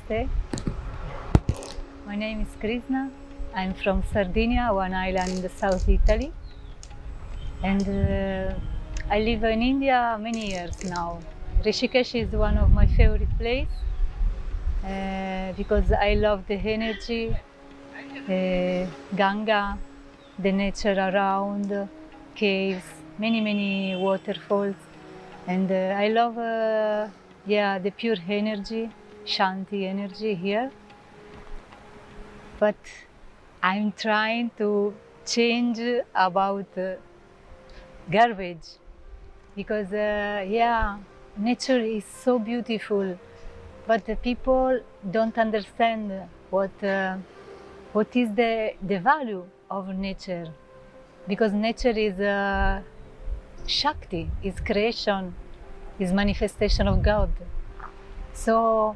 Namaste. My name is Krishna. I'm from Sardinia, one island in the South Italy. And I live in India many years now. Rishikesh is one of my favorite places because I love the energy, Ganga, the nature around, caves, many waterfalls. And I love the pure energy, Shanti energy here. But I'm trying to change about garbage because nature is so beautiful, but the people don't understand what is the value of nature, because nature is Shakti, is creation, is manifestation of God. So